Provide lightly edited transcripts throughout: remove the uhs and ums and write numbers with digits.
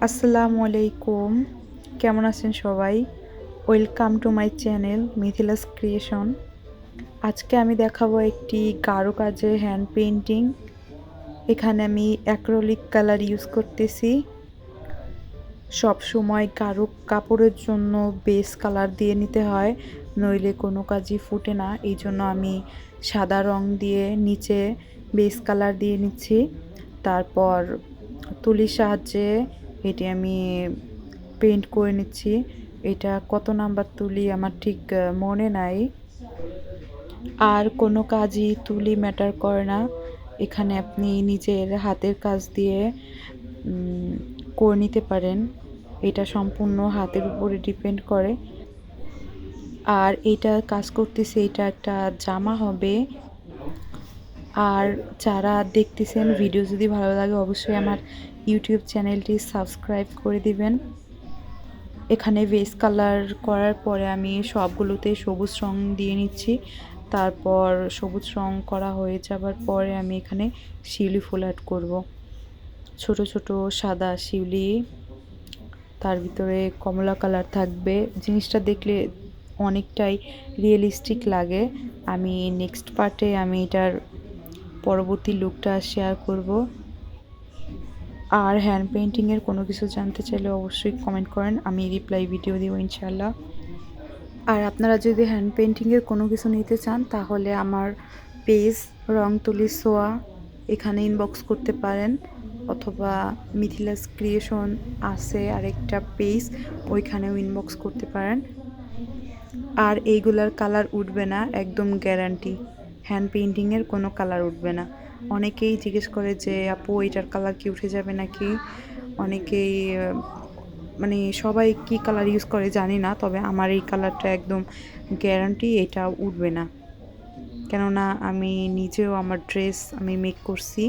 আসসালামু আলাইকুম, কেমন আছেন সবাই? Welcome to my channel Mithila's creation. আজকে আমি দেখাবো একটি গাঢ় কাজের হ্যান্ড পেইন্টিং। এখানে আমি অ্যাক্রিলিক কালার ইউজ করতেছি। সব সময় গাঢ় কাপড়ের জন্য বেস কালার দিয়ে নিতে হয়, নইলে কোনো কাজই ফুটে না। এই জন্য আমি সাদা রং দিয়ে নিচে বেস কালার দিয়ে নিচ্ছি। তারপর তুলির সাহায্যে এটি আমি পেইন্ট করে নিচ্ছি। এটা কত নাম্বার তুলি আমার ঠিক মনে নাই। আর কোনো কাজই তুলি ম্যাটার করে না। এখানে আপনি নিজের হাতের কাজ দিয়ে করে নিতে পারেন। এটা সম্পূর্ণ হাতের উপরে ডিপেন্ড করে। আর এটা কাজ করতেছে, এটা একটা জামা হবে। আর যারা দেখতেছেন, ভিডিও যদি ভালো লাগে অবশ্যই আমার ইউটিউব চ্যানেলটি সাবস্ক্রাইব করে দিবেন। এখানে বেস কালার করার পরে আমি সবগুলোতে সবুজ রং দিয়ে নিচ্ছি। তারপর সবুজ রং করা হয়ে যাবার পরে আমি এখানে শিউলি ফুল অ্যাড করব। ছোট ছোট সাদা শিউলি, তার ভিতরে কমলা কালার থাকবে। জিনিসটা দেখলে অনেকটাই রিয়েলিস্টিক লাগে। আমি নেক্সট পার্টে আমি এটার পরবর্তী লুকটা শেয়ার করব। আর হ্যান্ড পেইন্টিংয়ের কোনো কিছু জানতে চাইলে অবশ্যই কমেন্ট করেন, আমি রিপ্লাই ভিডিও দেবো ইনশাল্লাহ। আর আপনারা যদি হ্যান্ড পেইন্টিংয়ের কোনো কিছু নিতে চান তাহলে আমার পেজ রং তুলি সোয়া এখানে ইনবক্স করতে পারেন, অথবা মিথিলাস ক্রিয়েশন আছে আরেকটা পেজ, ওইখানেও ইনবক্স করতে পারেন। আর এইগুলার কালার উঠবে না, একদম গ্যারান্টি। হ্যান্ড পেইন্টিংয়ের কোনো কালার উঠবে না। অনেকেই জিজ্ঞেস করে যে আপু এটার কালার কি উঠে যাবে নাকি। অনেকেই মানে সবাই কি কালার ইউজ করে জানি না, তবে আমার এই কালারটা একদম গ্যারান্টি, এটা উঠবে না। কেননা আমি নিজেও আমার ড্রেস আমি মেক করছি,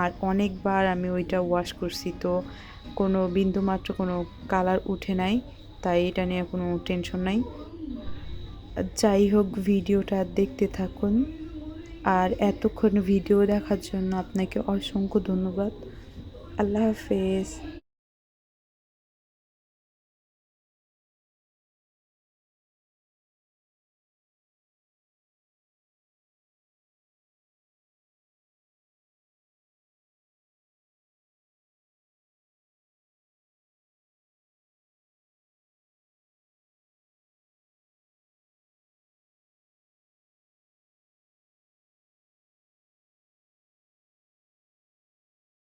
আর অনেকবার আমি ওইটা ওয়াশ করছি, তো কোনো বিন্দুমাত্র কোনো কালার উঠে নাই, তাই এটা নিয়ে কোনো টেনশন নাই। যাই হোক, ভিডিওটা দেখতে থাকুন। আর এতক্ষণ ভিডিও দেখার জন্য আপনাকে অসংখ্য ধন্যবাদ। আল্লাহ হাফেজ।